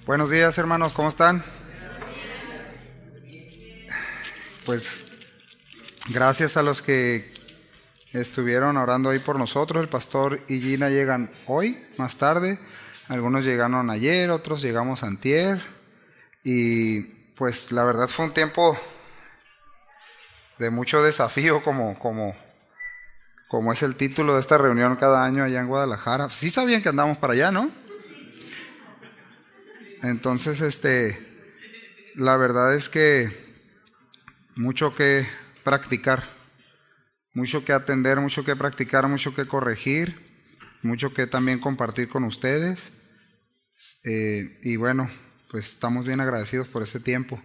Buenos días, hermanos, ¿cómo están? Pues gracias a los que estuvieron orando ahí por nosotros. El pastor y Gina llegan hoy, más tarde. Algunos llegaron ayer, otros llegamos antier. Y pues la verdad fue un tiempo de mucho desafío, como es el título de esta reunión cada año allá en Guadalajara. Sí sabían que andamos para allá, ¿no? Entonces, la verdad es que mucho que practicar, mucho que atender, mucho que practicar, mucho que corregir, mucho que también compartir con ustedes. Y bueno, pues estamos bien agradecidos por este tiempo.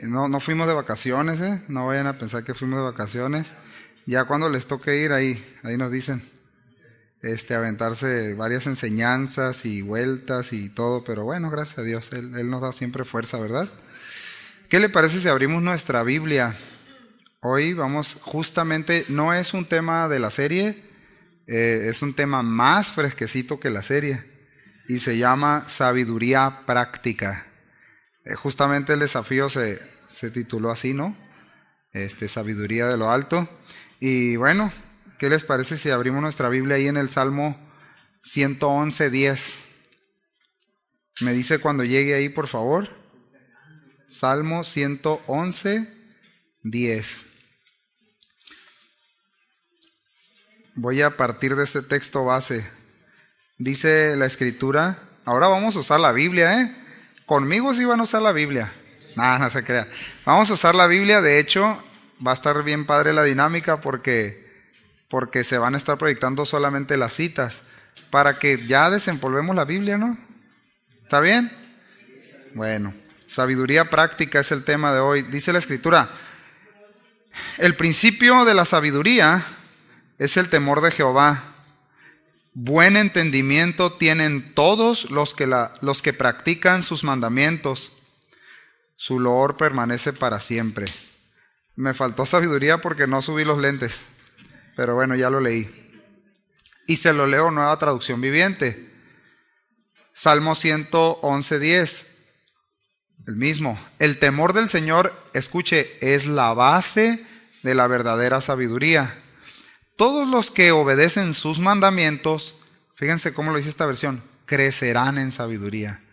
No fuimos de vacaciones, no vayan a pensar que fuimos de vacaciones. Ya cuando les toque ir, ahí nos dicen, aventarse varias enseñanzas y vueltas y todo, pero bueno, gracias a Dios, Él nos da siempre fuerza, ¿verdad? ¿Qué le parece si abrimos nuestra Biblia? Hoy vamos justamente, no es un tema de la serie, es un tema más fresquecito que la serie y se llama Sabiduría Práctica. Justamente el desafío se tituló así, ¿no? Sabiduría de lo alto. Y bueno, ¿qué les parece si abrimos nuestra Biblia ahí en el Salmo 111:10? Me dice cuando llegue ahí, por favor. Salmo 111:10. Voy a partir de este texto base. Dice la Escritura, ahora vamos a usar la Biblia, Conmigo sí van a usar la Biblia. No se crea. Vamos a usar la Biblia, de hecho, va a estar bien padre la dinámica porque se van a estar proyectando solamente las citas para que ya desempolvemos la Biblia, ¿no? ¿Está bien? Bueno, sabiduría práctica es el tema de hoy. Dice la Escritura, el principio de la sabiduría es el temor de Jehová. Buen entendimiento tienen todos los que practican sus mandamientos. Su loor permanece para siempre. Me faltó sabiduría porque no subí los lentes, pero bueno, ya lo leí. Y se lo leo, Nueva Traducción Viviente. Salmo 111:10. El mismo. El temor del Señor, escuche, es la base de la verdadera sabiduría. Todos los que obedecen sus mandamientos, fíjense cómo lo dice esta versión, crecerán en sabiduría.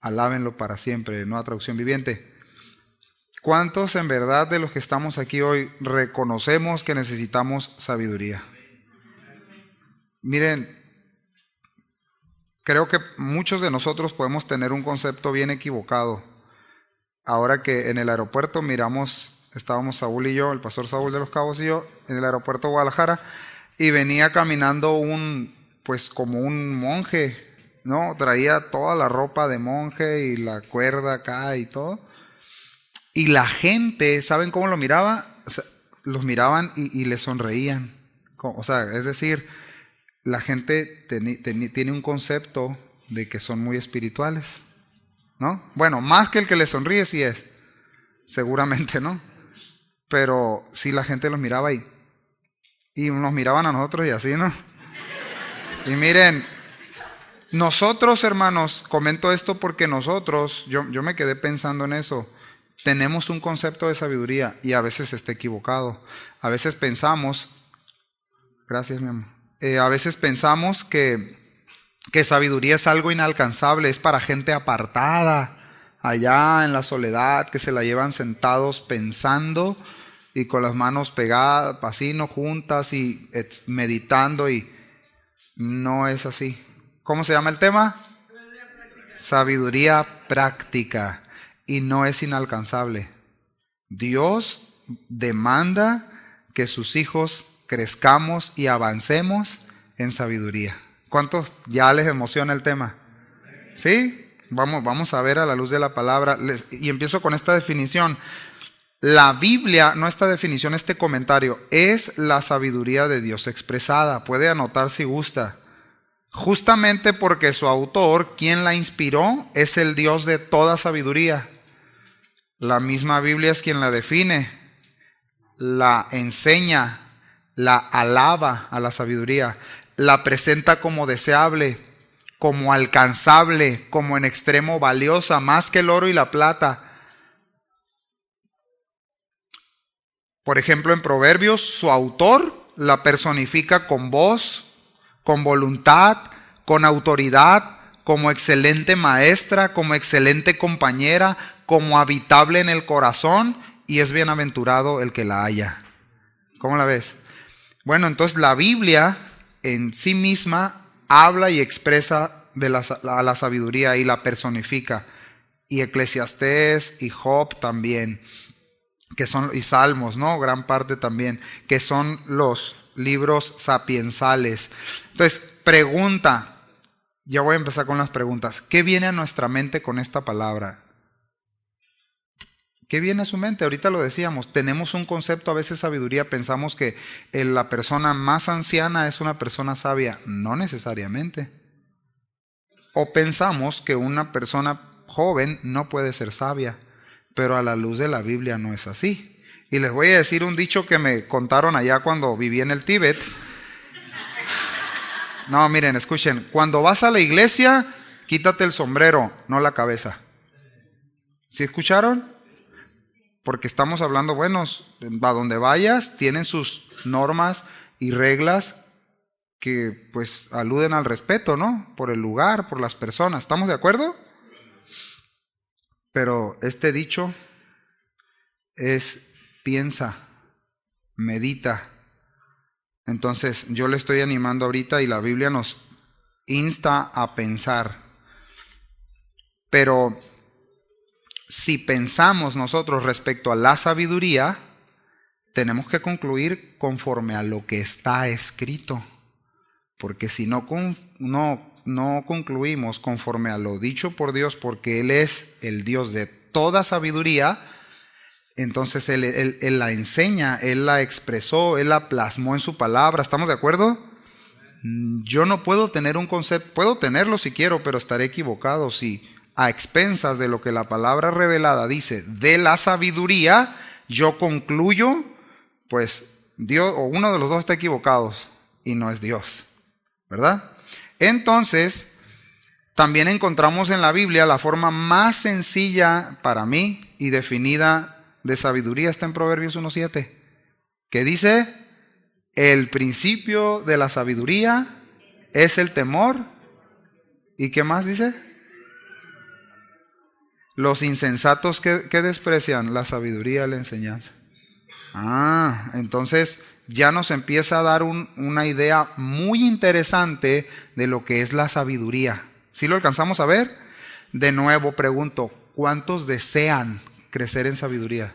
Alábenlo para siempre, Nueva Traducción Viviente. ¿Cuántos en verdad de los que estamos aquí hoy reconocemos que necesitamos sabiduría? Miren, creo que muchos de nosotros podemos tener un concepto bien equivocado. Ahora que en el aeropuerto estábamos Saúl y yo, el pastor Saúl de los Cabos y yo, en el aeropuerto de Guadalajara, y venía caminando como un monje, ¿no? Traía toda la ropa de monje y la cuerda acá y todo. Y la gente, ¿saben cómo lo miraba? O sea, los miraban y le sonreían. O sea, es decir, la gente tiene un concepto de que son muy espirituales, ¿no? Bueno, más que el que le sonríe sí es, seguramente, ¿no? Pero sí la gente los miraba y nos miraban a nosotros y así, ¿no? Y miren, nosotros, hermanos, comento esto porque nosotros, yo me quedé pensando en eso, tenemos un concepto de sabiduría y a veces está equivocado. A veces pensamos, gracias mi amor, a veces pensamos que sabiduría es algo inalcanzable, es para gente apartada, allá en la soledad, que se la llevan sentados pensando y con las manos pegadas, así, no juntas y meditando, y no es así. ¿Cómo se llama el tema? Sabiduría práctica, y no es inalcanzable. Dios demanda que sus hijos crezcamos y avancemos en sabiduría. ¿Cuántos ya les emociona el tema? ¿Sí? Vamos a ver a la luz de la palabra. Y empiezo con esta definición. La Biblia, no esta definición, este comentario, es la sabiduría de Dios expresada. Puede anotar si gusta. Justamente porque su autor, quien la inspiró, es el Dios de toda sabiduría. La misma Biblia es quien la define, la enseña, la alaba a la sabiduría, la presenta como deseable, como alcanzable, como en extremo valiosa, más que el oro y la plata. Por ejemplo, en Proverbios, su autor la personifica con voz, con voluntad, con autoridad, como excelente maestra, como excelente compañera, como habitable en el corazón, y es bienaventurado el que la halla. ¿Cómo la ves? Bueno, entonces la Biblia en sí misma habla y expresa a la sabiduría y la personifica. Y Eclesiastés y Job también, que son, y Salmos, ¿no? Gran parte también, que son los libros sapiensales. Entonces, pregunta. Ya voy a empezar con las preguntas. ¿Qué viene a nuestra mente con esta palabra? ¿Qué viene a su mente? Ahorita lo decíamos, tenemos un concepto, a veces sabiduría, pensamos que la persona más anciana es una persona sabia. No necesariamente. O pensamos que una persona joven no puede ser sabia, pero a la luz de la Biblia no es así. Y les voy a decir un dicho que me contaron allá cuando viví en el Tíbet. No, miren, escuchen, cuando vas a la iglesia, quítate el sombrero, no la cabeza. ¿Sí escucharon? Porque estamos hablando, bueno, a donde vayas, tienen sus normas y reglas que pues aluden al respeto, ¿no? Por el lugar, por las personas. ¿Estamos de acuerdo? Pero este dicho es piensa, medita. Entonces yo le estoy animando ahorita y la Biblia nos insta a pensar. Pero si pensamos nosotros respecto a la sabiduría, tenemos que concluir conforme a lo que está escrito. Porque si no concluimos conforme a lo dicho por Dios, porque Él es el Dios de toda sabiduría, entonces él la enseña, Él la expresó, Él la plasmó en su palabra. ¿Estamos de acuerdo? Yo no puedo tener un concepto, puedo tenerlo si quiero, pero estaré equivocado si a expensas de lo que la palabra revelada dice de la sabiduría, yo concluyo, pues Dios o uno de los dos está equivocados y no es Dios, ¿verdad? Entonces, también encontramos en la Biblia la forma más sencilla para mí y definida de sabiduría, está en Proverbios 1:7, que dice: el principio de la sabiduría es el temor. ¿Y qué más dice? Los insensatos que desprecian la sabiduría y la enseñanza. Entonces ya nos empieza a dar una idea muy interesante de lo que es la sabiduría. ¿Sí lo alcanzamos a ver? De nuevo pregunto, ¿cuántos desean crecer en sabiduría?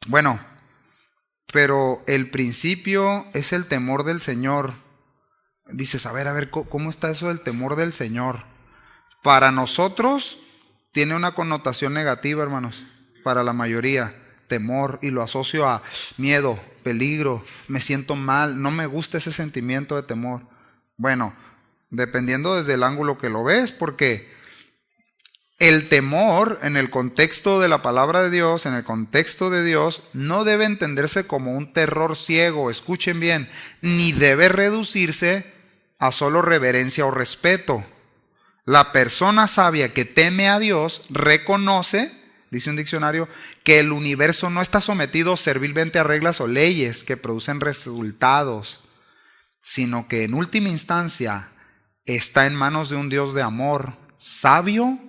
Bueno, pero el principio es el temor del Señor. Dices, a ver, ¿cómo está eso del temor del Señor? Para nosotros tiene una connotación negativa, hermanos, para la mayoría, temor, y lo asocio a miedo, peligro, me siento mal, no me gusta ese sentimiento de temor. Bueno, dependiendo desde el ángulo que lo ves, porque el temor en el contexto de la palabra de Dios, en el contexto de Dios, no debe entenderse como un terror ciego, escuchen bien, ni debe reducirse a solo reverencia o respeto. La persona sabia que teme a Dios reconoce, dice un diccionario, que el universo no está sometido servilmente a reglas o leyes que producen resultados, sino que en última instancia está en manos de un Dios de amor, sabio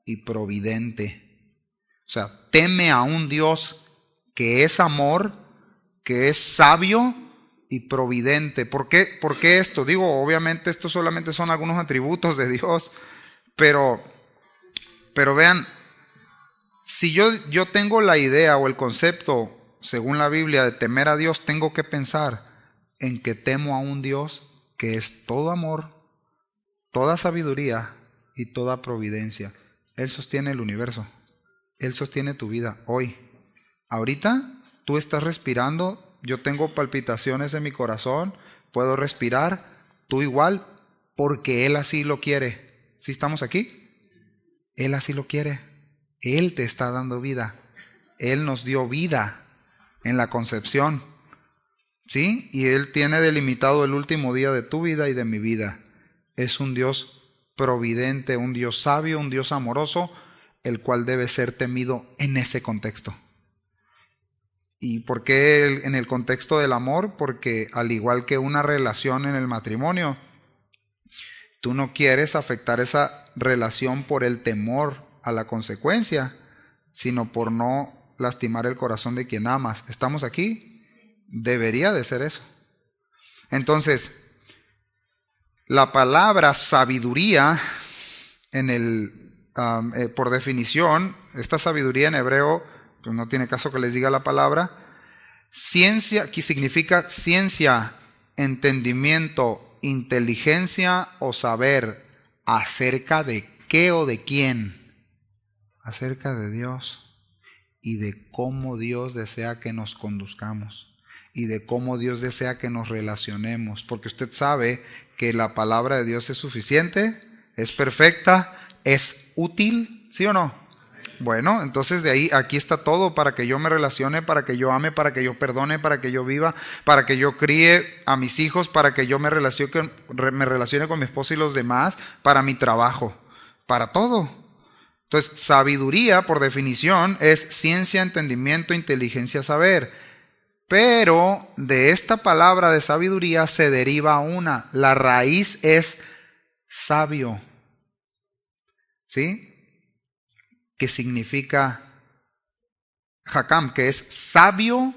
y providente. O sea, teme a un Dios que es amor, que es sabio y providente. ¿Por qué esto? Digo, obviamente esto solamente son algunos atributos de Dios, pero vean, si yo tengo la idea o el concepto, según la Biblia, de temer a Dios, tengo que pensar en que temo a un Dios que es todo amor, toda sabiduría y toda providencia. Él sostiene el universo, Él sostiene tu vida hoy. Ahorita tú estás respirando, yo tengo palpitaciones en mi corazón, puedo respirar, tú igual, porque Él así lo quiere. ¿Sí estamos aquí? Él así lo quiere. Él te está dando vida. Él nos dio vida en la concepción, ¿sí? Y Él tiene delimitado el último día de tu vida y de mi vida. es un Dios providente, un Dios sabio, un Dios amoroso, el cual debe ser temido en ese contexto. ¿Y por qué en el contexto del amor? Porque al igual que una relación en el matrimonio, tú no quieres afectar esa relación por el temor a la consecuencia, sino por no lastimar el corazón de quien amas. ¿Estamos aquí? Debería de ser eso. Entonces, la palabra sabiduría, por definición, esta sabiduría en hebreo, pues no tiene caso que les diga la palabra, ciencia, que significa ciencia, entendimiento, inteligencia o saber acerca de qué o de quién, acerca de Dios y de cómo Dios desea que nos conduzcamos y de cómo Dios desea que nos relacionemos, porque usted sabe que la palabra de Dios es suficiente, es perfecta, es útil, ¿sí o no? Bueno, entonces de ahí, aquí está todo para que yo me relacione, para que yo ame, para que yo perdone, para que yo viva, para que yo críe a mis hijos, para que yo me relacione con mi esposo y los demás, para mi trabajo, para todo. Entonces, sabiduría, por definición, es ciencia, entendimiento, inteligencia, saber. Pero de esta palabra de sabiduría se deriva una. La raíz es sabio. ¿Sí? Que significa Hakam, que es sabio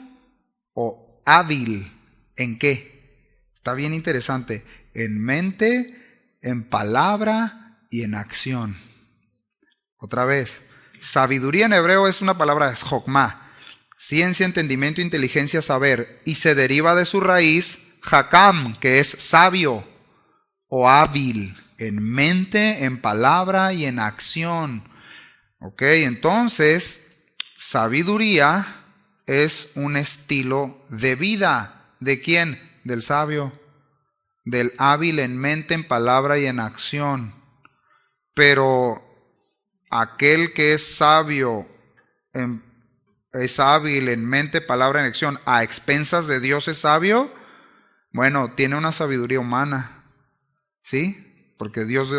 o hábil. ¿En qué? Está bien interesante. En mente, en palabra y en acción. Otra vez, sabiduría en hebreo es una palabra, es Jokmah, ciencia, entendimiento, inteligencia, saber, y se deriva de su raíz Hakam, que es sabio o hábil, en mente, en palabra y en acción. Ok, entonces, sabiduría es un estilo de vida. ¿De quién? Del sabio, del hábil en mente, en palabra y en acción. Pero aquel que es sabio, es hábil en mente, palabra y en acción, a expensas de Dios es sabio, bueno, tiene una sabiduría humana, ¿sí? Porque Dios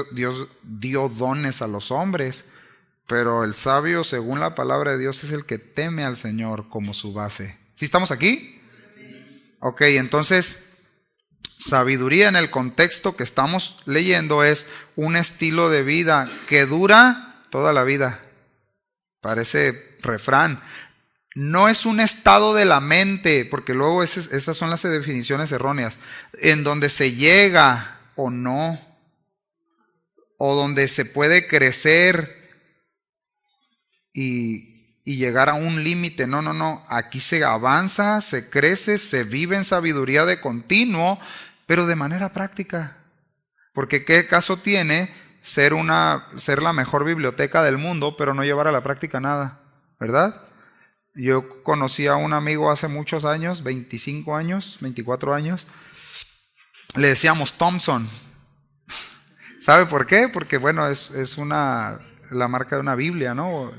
dio dones a los hombres, pero el sabio, según la palabra de Dios, es el que teme al Señor como su base. ¿Sí estamos aquí? Ok, entonces, sabiduría en el contexto que estamos leyendo es un estilo de vida que dura toda la vida. Parece refrán. No es un estado de la mente, porque luego esas son las definiciones erróneas, en donde se llega o no, o donde se puede crecer y llegar a un límite. No. Aquí se avanza, se crece, se vive en sabiduría de continuo, pero de manera práctica. Porque ¿qué caso tiene ser la mejor biblioteca del mundo, pero no llevar a la práctica nada? ¿Verdad? Yo conocí a un amigo hace muchos años, 25 años, 24 años. Le decíamos Thompson. ¿Sabe por qué? Porque bueno, es la marca de una Biblia, ¿no?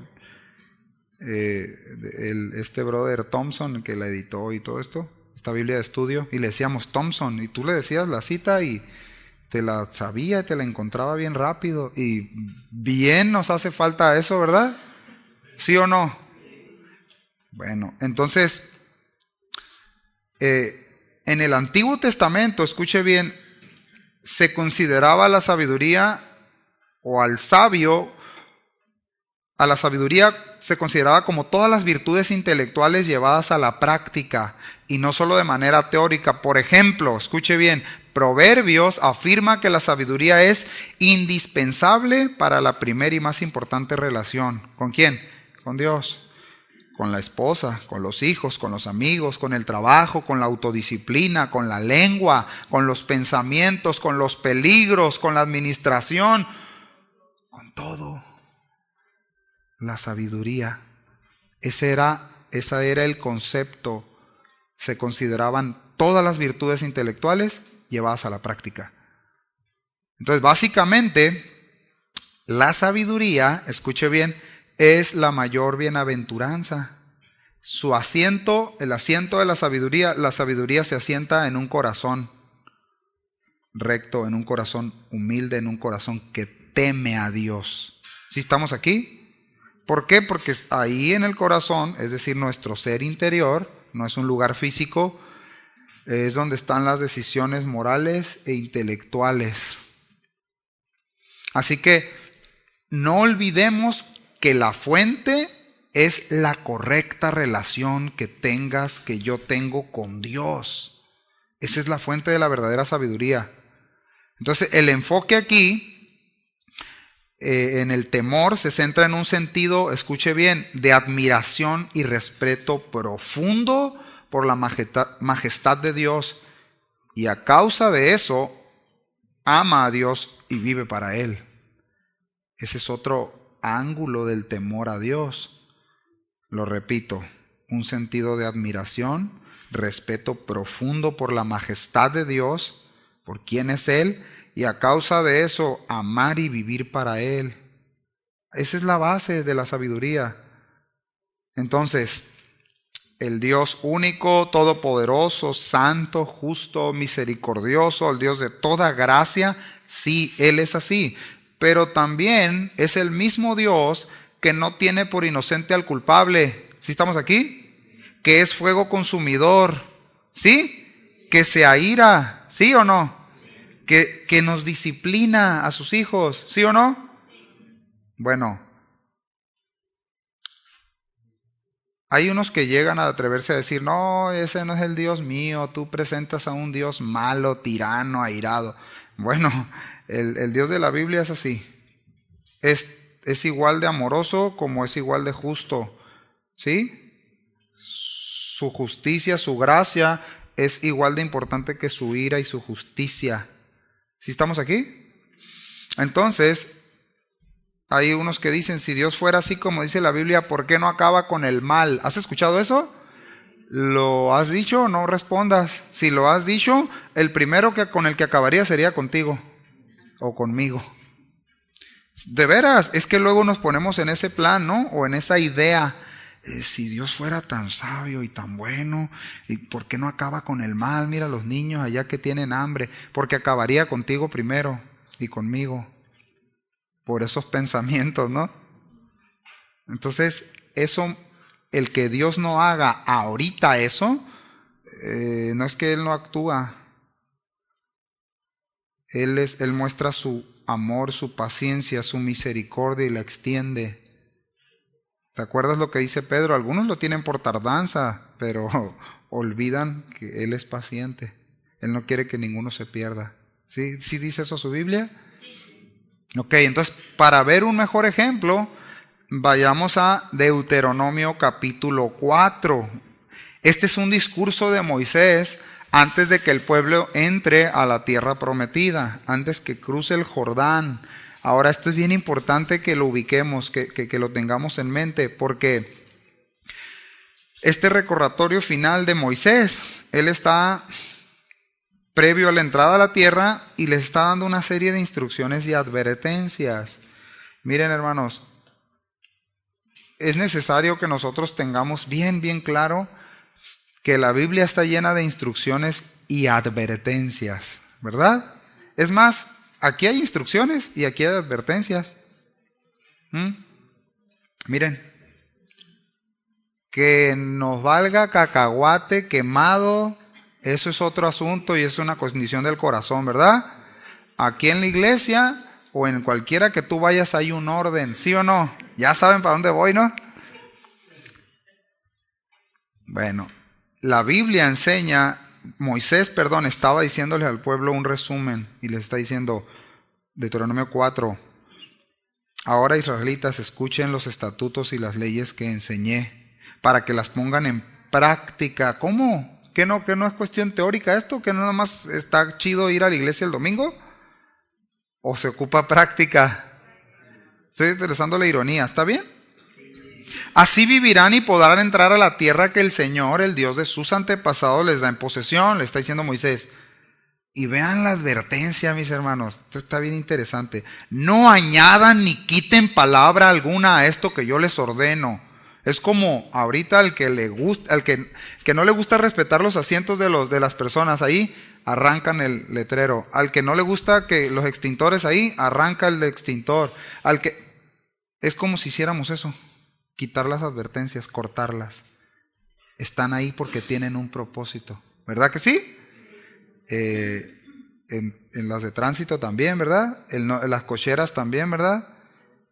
Este brother Thompson que la editó y todo esto, esta Biblia de estudio, y le decíamos Thompson, y tú le decías la cita y te la sabía, te la encontraba bien rápido, y bien nos hace falta eso, ¿verdad? ¿Sí o no? Bueno, entonces, en el Antiguo Testamento, escuche bien, se consideraba la sabiduría o al sabio, a la sabiduría se consideraba como todas las virtudes intelectuales llevadas a la práctica y no solo de manera teórica. Por ejemplo, escuche bien, Proverbios afirma que la sabiduría es indispensable para la primera y más importante relación. ¿Con quién? Con Dios, con la esposa, con los hijos, con los amigos, con el trabajo, con la autodisciplina, con la lengua, con los pensamientos, con los peligros, con la administración, con todo. La sabiduría. Ese era el concepto. Se consideraban todas las virtudes intelectuales llevadas a la práctica. Entonces, básicamente, la sabiduría, escuche bien, es la mayor bienaventuranza. Su asiento, el asiento de la sabiduría se asienta en un corazón. recto, en un corazón humilde, en un corazón que teme a Dios. ¿Sí estamos aquí? ¿Por qué? Porque ahí en el corazón, es decir, nuestro ser interior, no es un lugar físico, es donde están las decisiones morales e intelectuales. Así que no olvidemos que la fuente es la correcta relación que yo tengo con Dios. Esa es la fuente de la verdadera sabiduría. Entonces, el enfoque aquí en el temor se centra en un sentido, escuche bien, de admiración y respeto profundo por la majestad de Dios. Y a causa de eso, ama a Dios y vive para Él. Ese es otro ángulo del temor a Dios. Lo repito, un sentido de admiración, respeto profundo por la majestad de Dios, por quién es Él, y a causa de eso, amar y vivir para Él. Esa es la base de la sabiduría. Entonces, el Dios único, todopoderoso, santo, justo, misericordioso, el Dios de toda gracia, sí, Él es así. Pero también es el mismo Dios que no tiene por inocente al culpable. ¿Sí estamos aquí? Que es fuego consumidor. ¿Sí? Que se aira. ¿Sí o no? Que nos disciplina a sus hijos. ¿Sí o no? Bueno, hay unos que llegan a atreverse a decir, no, ese no es el Dios mío, tú presentas a un Dios malo, tirano, airado. Bueno, el Dios de la Biblia es así. Es igual de amoroso como es igual de justo. ¿Sí? Su justicia, su gracia es igual de importante que su ira y su justicia. ¿Sí estamos aquí? Entonces, hay unos que dicen, si Dios fuera así como dice la Biblia, ¿por qué no acaba con el mal? ¿Has escuchado eso? ¿Lo has dicho? No respondas. Si lo has dicho, el primero con el que acabaría sería contigo o conmigo. De veras, es que luego nos ponemos en ese plan, ¿no? O en esa idea. Si Dios fuera tan sabio y tan bueno, ¿y por qué no acaba con el mal? Mira los niños allá que tienen hambre. Porque acabaría contigo primero y conmigo. Por esos pensamientos, ¿no? Entonces, eso, el que Dios no haga ahorita eso, no es que Él no actúa. Él muestra su amor, su paciencia, su misericordia y la extiende. ¿Te acuerdas lo que dice Pedro? Algunos lo tienen por tardanza, pero olvidan que Él es paciente. Él no quiere que ninguno se pierda. ¿Sí, ¿Sí dice eso su Biblia? Ok, entonces para ver un mejor ejemplo, vayamos a Deuteronomio capítulo 4. Este es un discurso de Moisés antes de que el pueblo entre a la tierra prometida, antes que cruce el Jordán. Ahora, esto es bien importante que lo ubiquemos, que lo tengamos en mente, porque este recordatorio final de Moisés, él está previo a la entrada a la tierra y les está dando una serie de instrucciones y advertencias. Miren, hermanos, es necesario que nosotros tengamos bien claro que la Biblia está llena de instrucciones y advertencias, ¿verdad? Es más, aquí hay instrucciones y aquí hay advertencias. Miren, que nos valga cacahuate quemado, eso es otro asunto y es una condición del corazón, ¿verdad? Aquí en la iglesia o en cualquiera que tú vayas hay un orden, ¿sí o no? Ya saben para dónde voy, ¿no? Bueno, la Biblia enseña, Moisés, estaba diciéndole al pueblo un resumen y les está diciendo, Deuteronomio 4, ahora israelitas, escuchen los estatutos y las leyes que enseñé para que las pongan en práctica. ¿Cómo? ¿Que no es cuestión teórica esto? ¿Que no nada más está chido ir a la iglesia el domingo? ¿O se ocupa práctica? Estoy utilizando la ironía, ¿está bien? Así vivirán y podrán entrar a la tierra que el Señor, el Dios de sus antepasados, les da en posesión, le está diciendo Moisés. Y vean la advertencia, mis hermanos, esto está bien interesante. No añadan ni quiten palabra alguna a esto que yo les ordeno. Es como ahorita al que le gusta, que no le gusta respetar los asientos de las personas, ahí arrancan el letrero. Al que no le gusta que los extintores, ahí arranca el extintor. Es como si hiciéramos eso, quitar las advertencias, cortarlas. Están ahí porque tienen un propósito, ¿verdad que sí? En las de tránsito también, ¿verdad? En las cocheras también, ¿verdad?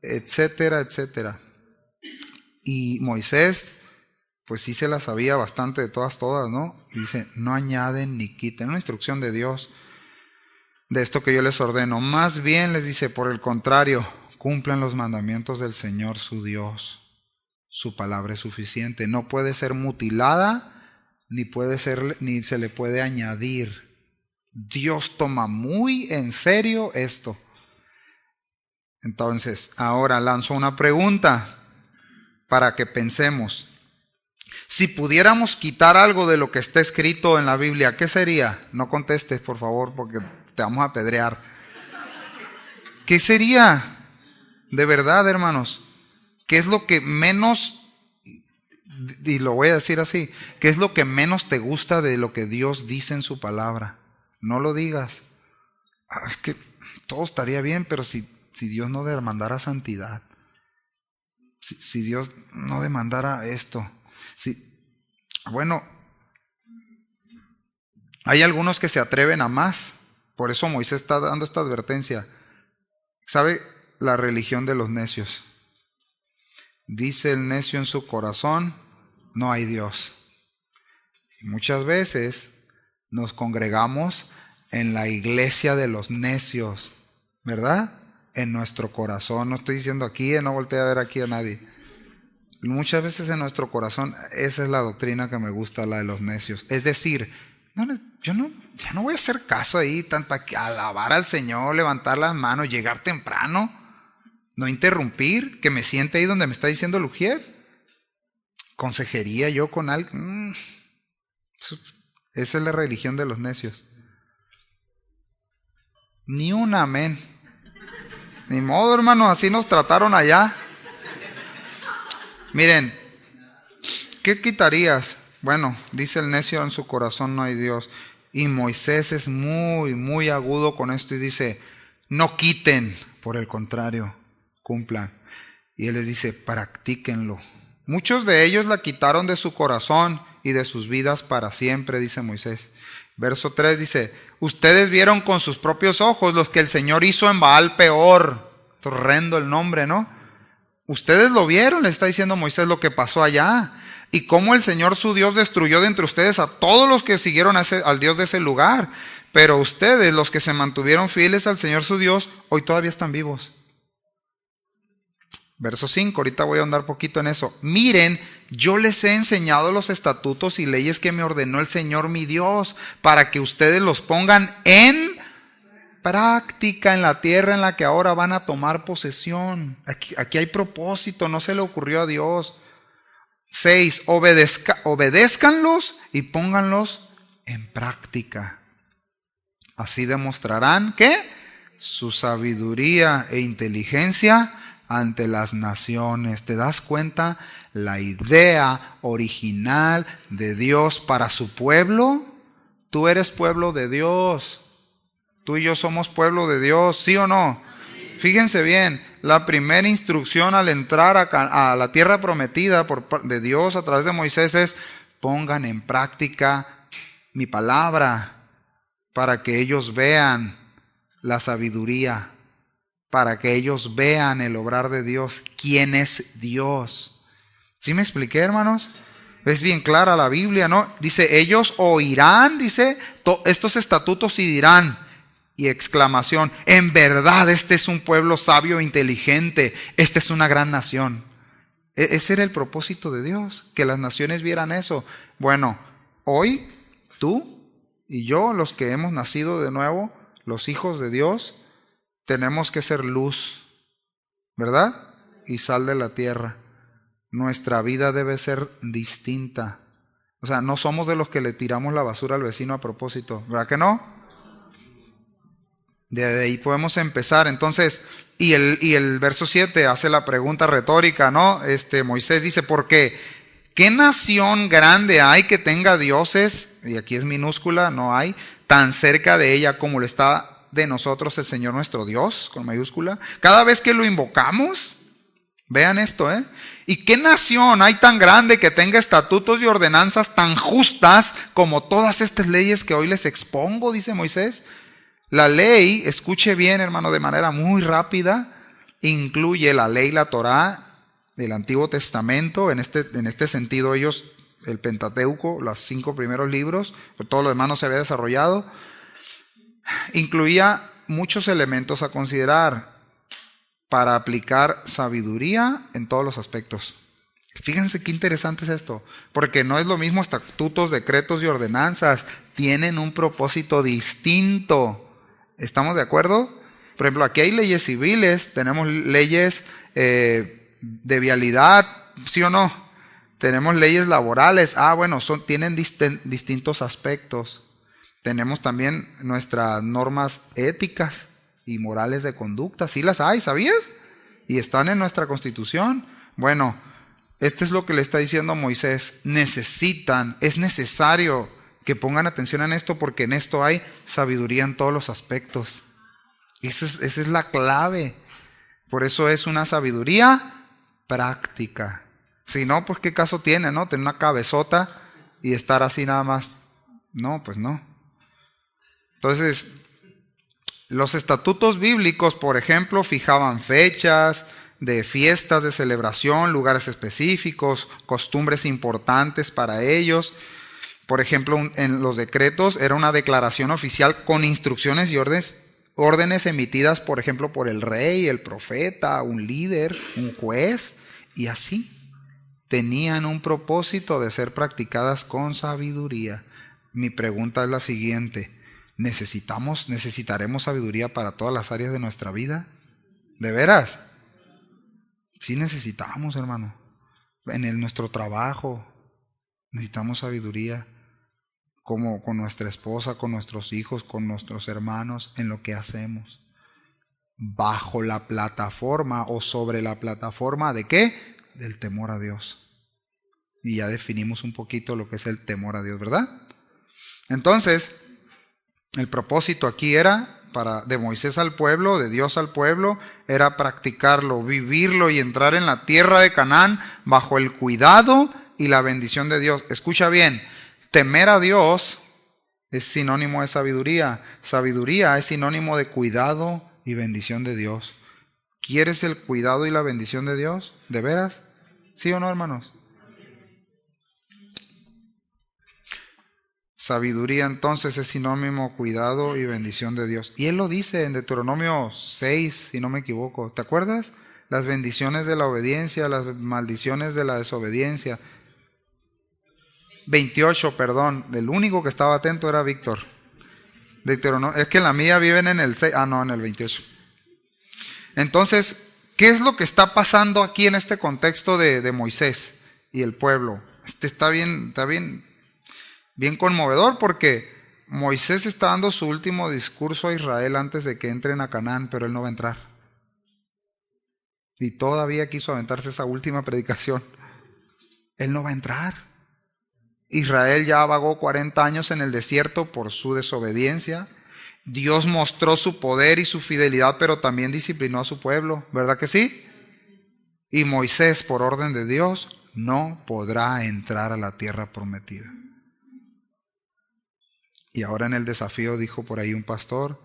Etcétera, etcétera. Y Moisés, pues sí se la sabía bastante de todas, ¿no? Y dice, no añaden ni quiten. Una instrucción de Dios de esto que yo les ordeno. Más bien les dice, por el contrario, cumplan los mandamientos del Señor su Dios. Su palabra es suficiente. No puede ser mutilada, ni se le puede añadir. Dios toma muy en serio esto. Entonces, ahora lanzo una pregunta para que pensemos. Si pudiéramos quitar algo de lo que está escrito en la Biblia, ¿qué sería? No contestes, por favor, porque te vamos a apedrear. ¿Qué sería? De verdad, hermanos. ¿Qué es lo que menos, y lo voy a decir así, qué es lo que menos te gusta de lo que Dios dice en su palabra? No lo digas. Es que todo estaría bien, pero si Dios no demandara santidad, si Dios no demandara esto, bueno, hay algunos que se atreven a más. Por eso Moisés está dando esta advertencia. ¿Sabe? La religión de los necios. Dice el necio en su corazón, no hay Dios. Y muchas veces nos congregamos en la iglesia de los necios, ¿verdad? En nuestro corazón. No estoy diciendo aquí, no volteé a ver aquí a nadie. Muchas veces en nuestro corazón, esa es la doctrina que me gusta, la de los necios. Es decir, ya no voy a hacer caso ahí, para alabar al Señor, levantar las manos, llegar temprano, no interrumpir, que me siente ahí donde me está diciendo el ujier. Consejería yo con alguien. Esa es la religión de los necios. Ni un amén. Ni modo, hermano, así nos trataron allá. Miren, ¿qué quitarías? Bueno, dice el necio, en su corazón no hay Dios. Y Moisés es muy, muy agudo con esto y dice, no quiten, por el contrario, cumplan. Y él les dice, practíquenlo. Muchos de ellos la quitaron de su corazón y de sus vidas para siempre, dice Moisés. Verso 3 dice, ustedes vieron con sus propios ojos los que el Señor hizo en Baal Peor. Horrendo el nombre, ¿no? Ustedes lo vieron, le está diciendo Moisés lo que pasó allá. Y cómo el Señor su Dios destruyó de entre ustedes a todos los que siguieron al Dios de ese lugar. Pero ustedes, los que se mantuvieron fieles al Señor su Dios, hoy todavía están vivos. Verso 5, ahorita voy a andar poquito en eso. Miren, yo les he enseñado los estatutos y leyes que me ordenó el Señor mi Dios, para que ustedes los pongan en práctica en la tierra en la que ahora van a tomar posesión. Aquí hay propósito, no se le ocurrió a Dios. 6, obedézcanlos y pónganlos en práctica. Así demostrarán ¿qué? Su sabiduría e inteligencia ante las naciones. ¿Te das cuenta? La idea original de Dios para su pueblo. Tú eres pueblo de Dios. Tú y yo somos pueblo de Dios, ¿sí o no? Fíjense bien, la primera instrucción al entrar a la tierra prometida de Dios a través de Moisés es: pongan en práctica mi palabra para que ellos vean la sabiduría, para que ellos vean el obrar de Dios, quién es Dios. ¿Sí me expliqué, hermanos? Es bien clara la Biblia, ¿no? Dice, ellos oirán, dice, estos estatutos y dirán, y exclamación, en verdad este es un pueblo sabio e inteligente, esta es una gran nación. Ese era el propósito de Dios, que las naciones vieran eso. Bueno, hoy tú y yo, los que hemos nacido de nuevo, los hijos de Dios, tenemos que ser luz, ¿verdad? Y sal de la tierra. Nuestra vida debe ser distinta. O sea, no somos de los que le tiramos la basura al vecino a propósito, ¿verdad que no? De ahí podemos empezar. Entonces, y el verso 7 hace la pregunta retórica, ¿no? Moisés dice, ¿por qué? ¿Qué nación grande hay que tenga dioses? Y aquí es minúscula, no hay, tan cerca de ella como lo está de nosotros el Señor nuestro Dios, con mayúscula. Cada vez que lo invocamos, vean esto, ¿y qué nación hay tan grande que tenga estatutos y ordenanzas tan justas como todas estas leyes que hoy les expongo? Dice Moisés. La ley, escuche bien, hermano, de manera muy rápida, incluye la ley, la Torá, del Antiguo Testamento. En este sentido ellos, el Pentateuco, los 5 primeros libros, pero todo lo demás no se había desarrollado, incluía muchos elementos a considerar para aplicar sabiduría en todos los aspectos. Fíjense qué interesante es esto, porque no es lo mismo estatutos, decretos y ordenanzas, tienen un propósito distinto. ¿Estamos de acuerdo? Por ejemplo, aquí hay leyes civiles, tenemos leyes de vialidad, ¿sí o no? Tenemos leyes laborales, bueno, tienen distintos aspectos. Tenemos también nuestras normas éticas y morales de conducta, sí las hay, ¿sabías? Y están en nuestra Constitución. Bueno, esto es lo que le está diciendo Moisés. Es necesario que pongan atención en esto, porque en esto hay sabiduría en todos los aspectos. Esa es la clave. Por eso es una sabiduría práctica. Si no, pues qué caso tiene, ¿no? Tener una cabezota y estar así nada más. No, pues no. Entonces, los estatutos bíblicos, por ejemplo, fijaban fechas de fiestas, de celebración, lugares específicos, costumbres importantes para ellos. Por ejemplo, en los decretos era una declaración oficial con instrucciones y órdenes emitidas, por ejemplo, por el rey, el profeta, un líder, un juez, y así tenían un propósito de ser practicadas con sabiduría. Mi pregunta es la siguiente: ¿necesitaremos sabiduría para todas las áreas de nuestra vida? ¿De veras? Sí necesitamos, hermano. En nuestro trabajo necesitamos sabiduría, como con nuestra esposa, con nuestros hijos, con nuestros hermanos, en lo que hacemos. Bajo la plataforma o sobre la plataforma ¿de qué? Del temor a Dios. Y ya definimos un poquito lo que es el temor a Dios, ¿verdad? Entonces, el propósito aquí era, de Moisés al pueblo, de Dios al pueblo, era practicarlo, vivirlo y entrar en la tierra de Canaán bajo el cuidado y la bendición de Dios. Escucha bien, temer a Dios es sinónimo de sabiduría. Sabiduría es sinónimo de cuidado y bendición de Dios. ¿Quieres el cuidado y la bendición de Dios? ¿De veras? ¿Sí o no, hermanos? Sabiduría entonces es sinónimo cuidado y bendición de Dios. Y Él lo dice en Deuteronomio 6, si no me equivoco. ¿Te acuerdas? Las bendiciones de la obediencia, las maldiciones de la desobediencia. 28, perdón. El único que estaba atento era Víctor. Deuteronomio, es que en la mía viven en el 6, no, en el 28. Entonces, ¿qué es lo que está pasando aquí en este contexto de Moisés y el pueblo? Está bien conmovedor, porque Moisés está dando su último discurso a Israel antes de que entren a Canaán, pero él no va a entrar. Y todavía quiso aventarse esa última predicación. Él no va a entrar. Israel ya vagó 40 años en el desierto por su desobediencia. Dios mostró su poder y su fidelidad, pero también disciplinó a su pueblo, ¿verdad que sí? Y Moisés, por orden de Dios, no podrá entrar a la tierra prometida. Y ahora en el desafío, dijo por ahí un pastor,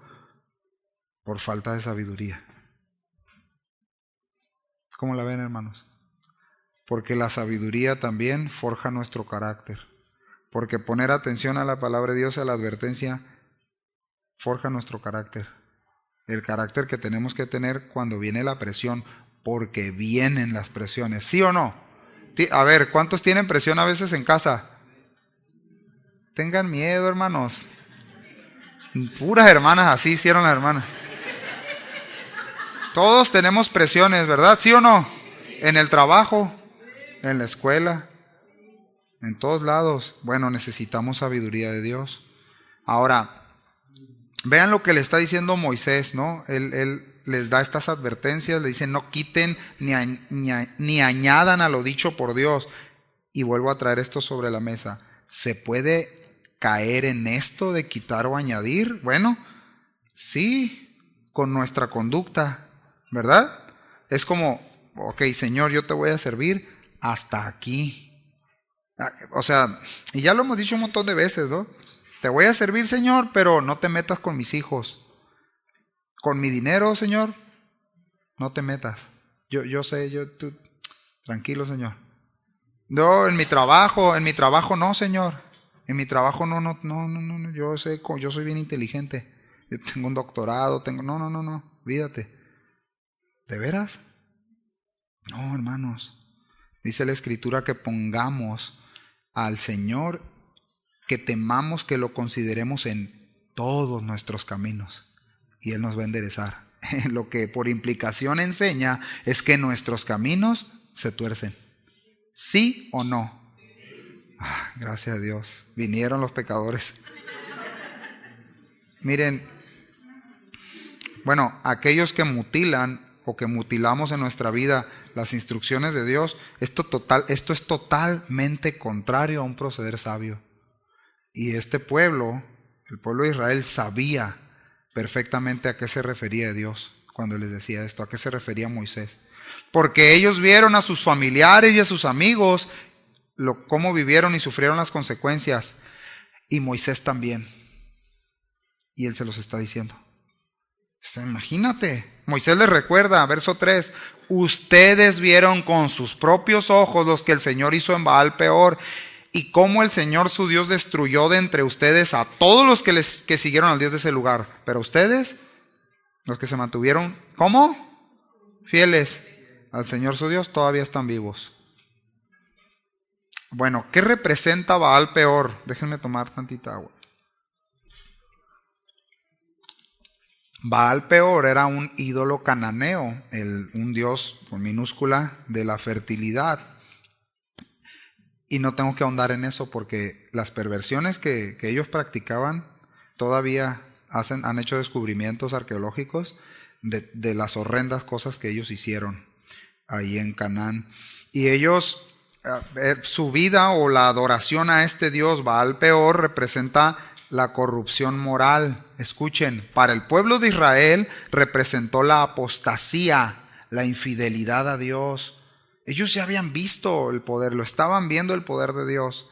por falta de sabiduría. ¿Cómo la ven, hermanos? Porque la sabiduría también forja nuestro carácter. Porque poner atención a la palabra de Dios, a la advertencia, forja nuestro carácter. El carácter que tenemos que tener cuando viene la presión, porque vienen las presiones. ¿Sí o no? A ver, ¿cuántos tienen presión a veces en casa? Tengan miedo, hermanos. Puras hermanas, así hicieron las hermanas. Todos tenemos presiones, ¿verdad? ¿Sí o no? En el trabajo, en la escuela, en todos lados. Bueno, necesitamos sabiduría de Dios. Ahora, Vean lo que le está diciendo Moisés, ¿no? Él les da estas advertencias, le dice no quiten ni añadan a lo dicho por Dios. Y vuelvo a traer esto sobre la mesa. ¿Se puede caer en esto de quitar o añadir? Bueno, sí, con nuestra conducta, ¿verdad? Es como, ok, Señor, yo te voy a servir hasta aquí. O sea, y ya lo hemos dicho un montón de veces, ¿no? Te voy a servir, Señor, pero no te metas con mis hijos. Con mi dinero, Señor, no te metas. Yo sé, tú, tranquilo, Señor. No, en mi trabajo no, Señor. En mi trabajo no, yo sé, yo soy bien inteligente. Yo tengo un doctorado, no, olvídate. ¿De veras? No, hermanos. Dice la Escritura que pongamos al Señor, que temamos, que lo consideremos en todos nuestros caminos. Y Él nos va a enderezar. Lo que por implicación enseña es que nuestros caminos se tuercen. ¿Sí o no? Gracias a Dios. Vinieron los pecadores. Miren, bueno, aquellos que mutilan o que mutilamos en nuestra vida las instrucciones de Dios, esto es totalmente contrario a un proceder sabio. Y este pueblo, el pueblo de Israel, sabía perfectamente a qué se refería Dios cuando les decía esto, a qué se refería Moisés. Porque ellos vieron a sus familiares y a sus amigos cómo vivieron y sufrieron las consecuencias. Y Moisés también. Y él se los está diciendo. Imagínate, Moisés les recuerda, verso 3, ustedes vieron con sus propios ojos los que el Señor hizo en Baal Peor, y cómo el Señor su Dios destruyó de entre ustedes a todos los que siguieron al Dios de ese lugar. Pero ustedes, los que se mantuvieron, ¿cómo? Fieles al Señor su Dios, todavía están vivos. Bueno, ¿qué representa Baal Peor? Déjenme tomar tantita agua. Baal Peor era un ídolo cananeo, un dios con minúscula de la fertilidad. Y no tengo que ahondar en eso porque las perversiones que ellos practicaban todavía han hecho descubrimientos arqueológicos de las horrendas cosas que ellos hicieron ahí en Canaán. Y ellos, su vida o la adoración a este dios Baal Peor representa la corrupción moral. Escuchen, para el pueblo de Israel representó la apostasía, la infidelidad a Dios. Ellos ya habían visto el poder, lo estaban viendo el poder de Dios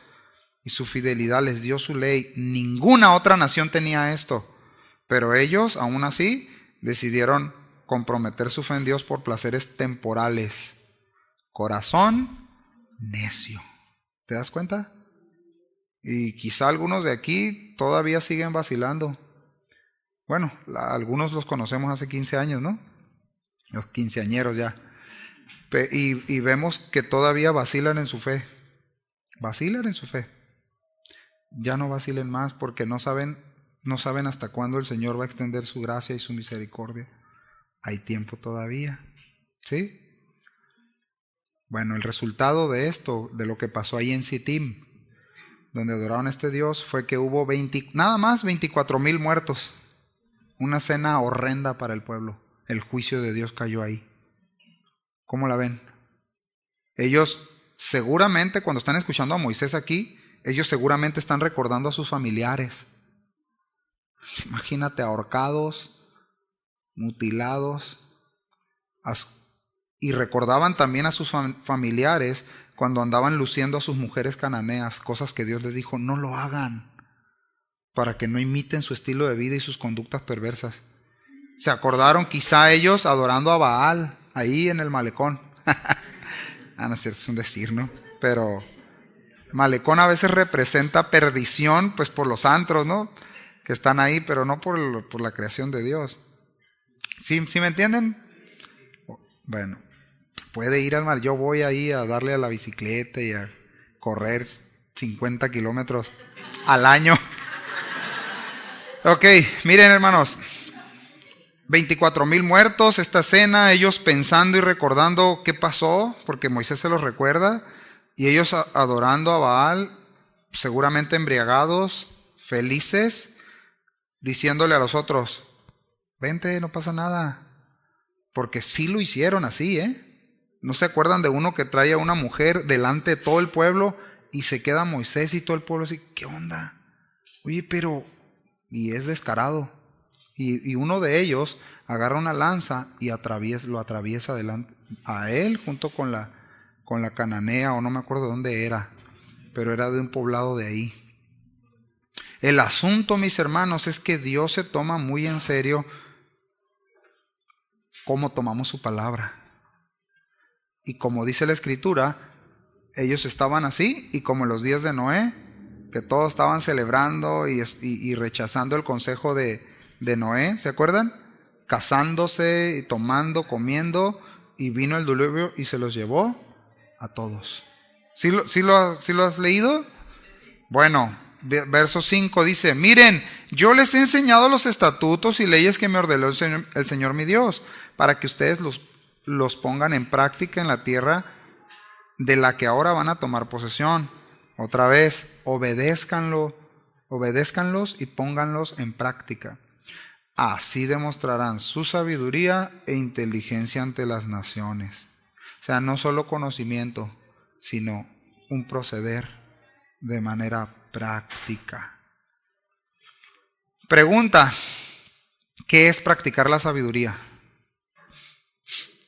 y su fidelidad les dio su ley. Ninguna otra nación tenía esto, pero ellos aún así decidieron comprometer su fe en Dios por placeres temporales. Corazón necio. ¿Te das cuenta? Y quizá algunos de aquí todavía siguen vacilando. Bueno, algunos los conocemos hace 15 años, ¿no? Los quinceañeros ya. Y vemos que todavía vacilan en su fe. Vacilan en su fe. Ya no vacilen más porque no saben hasta cuándo el Señor va a extender su gracia y su misericordia. Hay tiempo todavía. ¿Sí? Bueno, el resultado de esto, de lo que pasó ahí en Sittim, donde adoraron a este Dios, fue que hubo nada más 24,000 muertos. Una escena horrenda para el pueblo. El juicio de Dios cayó ahí. ¿Cómo la ven? Ellos seguramente, cuando están escuchando a Moisés aquí, ellos seguramente están recordando a sus familiares. Imagínate, ahorcados, mutilados, y recordaban también a sus familiares cuando andaban luciendo a sus mujeres cananeas, cosas que Dios les dijo, no lo hagan, para que no imiten su estilo de vida y sus conductas perversas. Se acordaron quizá ellos adorando a Baal, ahí en el malecón. No es cierto, es un decir, ¿no? Pero el malecón a veces representa perdición, pues por los antros, ¿no? Que están ahí, pero no por la creación de Dios. ¿Sí me entienden? Bueno, puede ir al mar. Yo voy ahí a darle a la bicicleta y a correr 50 kilómetros al año. Ok, miren hermanos. 24,000 muertos, esta escena, ellos pensando y recordando qué pasó, porque Moisés se los recuerda, y ellos adorando a Baal, seguramente embriagados, felices, diciéndole a los otros, vente, no pasa nada. Porque sí lo hicieron así, ¿eh? ¿No se acuerdan de uno que trae a una mujer delante de todo el pueblo y se queda Moisés y todo el pueblo así? ¿Qué onda? Oye, pero... Y es descarado. Y uno de ellos agarra una lanza y lo atraviesa delante a él junto con la cananea, o no me acuerdo de dónde era, pero era de un poblado de ahí. El asunto, mis hermanos, es que Dios se toma muy en serio cómo tomamos su palabra. Y como dice la Escritura, ellos estaban así, y como en los días de Noé, que todos estaban celebrando y rechazando el consejo de Noé, ¿se acuerdan? Casándose y tomando, comiendo, y vino el diluvio y se los llevó a todos. ¿Sí lo has leído? Bueno, verso 5 dice, miren, yo les he enseñado los estatutos y leyes que me ordenó el Señor mi Dios, para que ustedes los pongan en práctica en la tierra de la que ahora van a tomar posesión. Otra vez, obedézcanlos y pónganlos en práctica. Así demostrarán su sabiduría e inteligencia ante las naciones. O sea, no solo conocimiento, sino un proceder de manera práctica. Pregunta, ¿qué es practicar la sabiduría?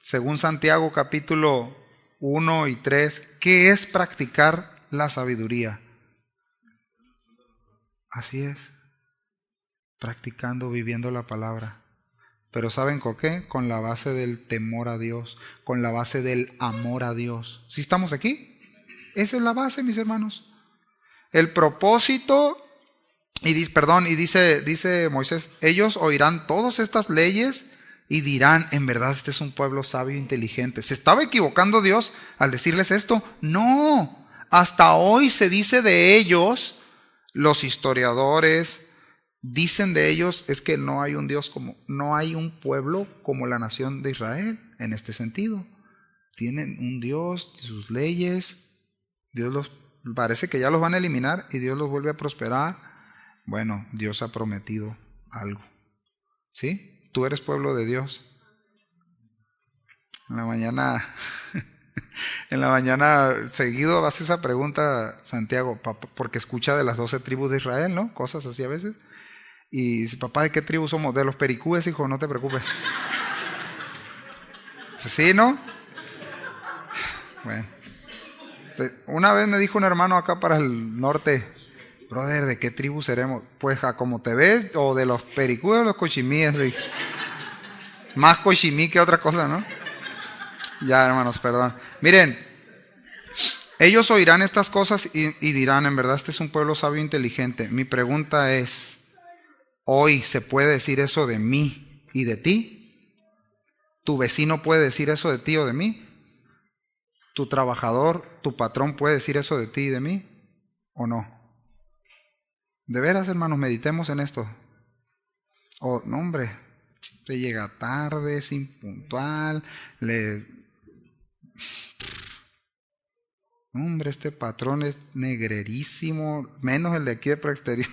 Según Santiago capítulo 1 y 3, ¿qué es practicar la sabiduría? Así es, practicando, viviendo la palabra. Pero ¿saben con qué? Con la base del temor a Dios, con la base del amor a Dios. ¿Sí estamos aquí? Esa es la base, mis hermanos. El propósito, dice Moisés, ellos oirán todas estas leyes y dirán, en verdad este es un pueblo sabio e inteligente. ¿Se estaba equivocando Dios al decirles esto? No, hasta hoy se dice de ellos, los historiadores dicen de ellos, es que no hay un pueblo como la nación de Israel en este sentido. Tienen un Dios, sus leyes, parece que ya los van a eliminar y Dios los vuelve a prosperar. Bueno, Dios ha prometido algo. ¿Sí? Tú eres pueblo de Dios. En la mañana seguido hace esa pregunta Santiago, porque escucha de las 12 tribus de Israel, ¿no? Cosas así a veces. Y dice, papá, ¿de qué tribu somos? De los pericúes, hijo, no te preocupes. Pues sí, ¿no? Bueno. Una vez me dijo un hermano acá para el norte, brother, ¿de qué tribu seremos? Pues como te ves, o de los pericúes o los cochimíes. Más cochimí que otra cosa, ¿no? Ya, hermanos, perdón. Miren, ellos oirán estas cosas y dirán, en verdad este es un pueblo sabio e inteligente. Mi pregunta es, ¿hoy se puede decir eso de mí y de ti? ¿Tu vecino puede decir eso de ti o de mí? ¿Tu trabajador, tu patrón puede decir eso de ti y de mí? ¿O no? De veras, hermanos, meditemos en esto. No, hombre, siempre llega tarde, es impuntual, hombre, este patrón es negrerísimo, menos el de aquí de Preexterior.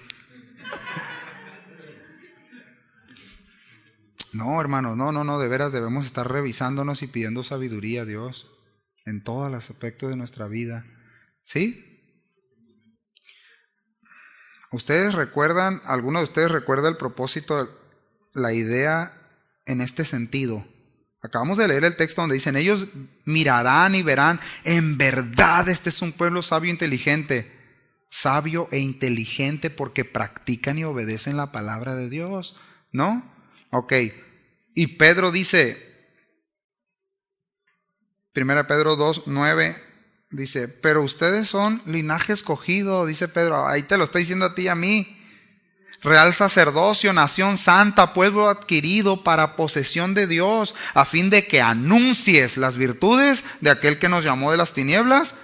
No, hermanos, no, de veras debemos estar revisándonos y pidiendo sabiduría a Dios en todos los aspectos de nuestra vida. ¿Sí? ¿Alguno de ustedes recuerda el propósito, la idea en este sentido? Acabamos de leer el texto donde dicen, ellos mirarán y verán, en verdad este es un pueblo sabio e inteligente porque practican y obedecen la palabra de Dios, ¿no? Ok, y Pedro dice, 1 Pedro 2:9, dice, pero ustedes son linaje escogido, dice Pedro, ahí te lo está diciendo a ti y a mí, real sacerdocio, nación santa, pueblo adquirido para posesión de Dios, a fin de que anuncies las virtudes de aquel que nos llamó de las tinieblas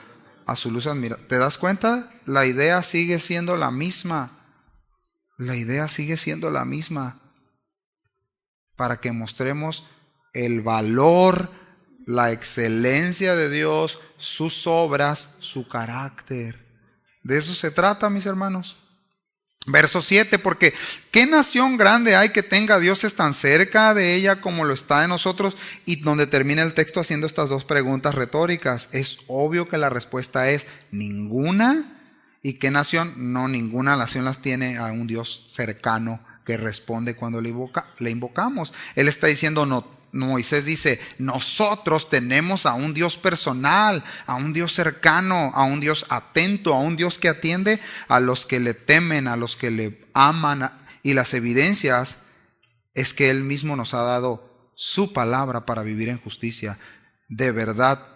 a su luz admirable. ¿Te das cuenta? La idea sigue siendo la misma. Para que mostremos el valor, la excelencia de Dios, sus obras, su carácter. De eso se trata, mis hermanos. Verso 7, porque ¿qué nación grande hay que tenga dioses tan cerca de ella como lo está de nosotros? Y donde termina el texto haciendo estas dos preguntas retóricas. Es obvio que la respuesta es ninguna. ¿Y qué nación? No, ninguna nación las tiene a un Dios cercano que responde cuando le invocamos. Él está diciendo, no, Moisés dice, nosotros tenemos a un Dios personal, a un Dios cercano, a un Dios atento, a un Dios que atiende a los que le temen, a los que le aman. Y las evidencias es que Él mismo nos ha dado su palabra para vivir en justicia. ¿De verdad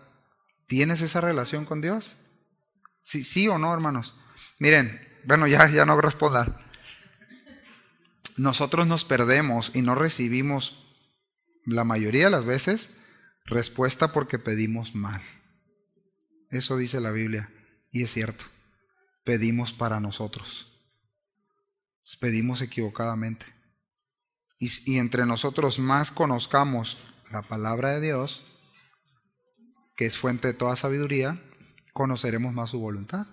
tienes esa relación con Dios? Sí o no, hermanos. Miren, bueno, ya no respondan. Nosotros nos perdemos y no recibimos la mayoría de las veces respuesta porque pedimos mal. Eso dice la Biblia y es cierto. Pedimos para nosotros. Pedimos equivocadamente. Y entre nosotros más conozcamos la palabra de Dios, que es fuente de toda sabiduría, conoceremos más su voluntad.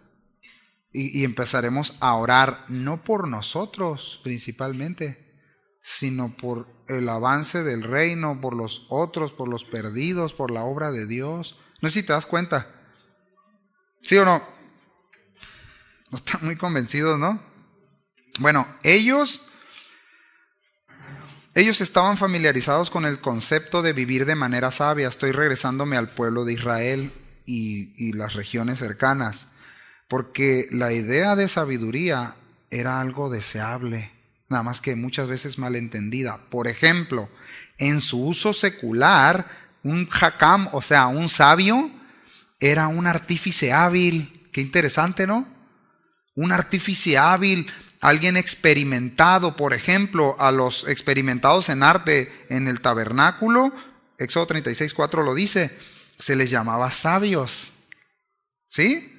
Y empezaremos a orar no por nosotros principalmente, sino por el avance del reino, por los otros, por los perdidos, por la obra de Dios. No sé si te das cuenta. ¿Sí o no? No están muy convencidos, ¿no? Bueno, ellos estaban familiarizados con el concepto de vivir de manera sabia. Estoy regresándome al pueblo de Israel y las regiones cercanas, porque la idea de sabiduría era algo deseable, nada más que muchas veces malentendida. Por ejemplo, en su uso secular, un hakam, o sea, un sabio, era un artífice hábil. Qué interesante, ¿no? Un artífice hábil, alguien experimentado. Por ejemplo, a los experimentados en arte en el tabernáculo, Éxodo 36:4 lo dice, se les llamaba sabios. ¿Sí?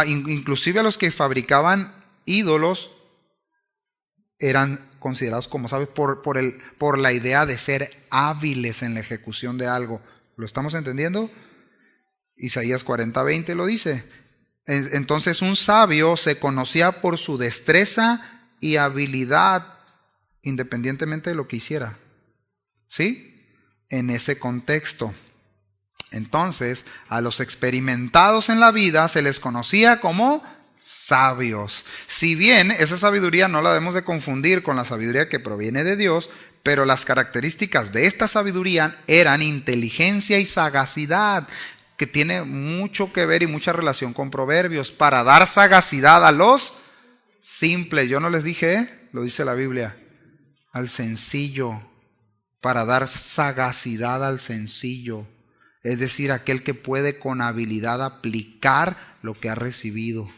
Inclusive a los que fabricaban ídolos eran considerados como sabios por la idea de ser hábiles en la ejecución de algo. ¿Lo estamos entendiendo? Isaías 40:20 lo dice. Entonces un sabio se conocía por su destreza y habilidad, independientemente de lo que hiciera. ¿Sí? En ese contexto. Entonces, a los experimentados en la vida se les conocía como sabios. Si bien esa sabiduría no la debemos de confundir con la sabiduría que proviene de Dios, pero las características de esta sabiduría eran inteligencia y sagacidad, que tiene mucho que ver y mucha relación con Proverbios, para dar sagacidad a los simples. Yo no les dije, lo dice la Biblia, al sencillo, para dar sagacidad al sencillo. Es decir, aquel que puede con habilidad aplicar lo que ha recibido.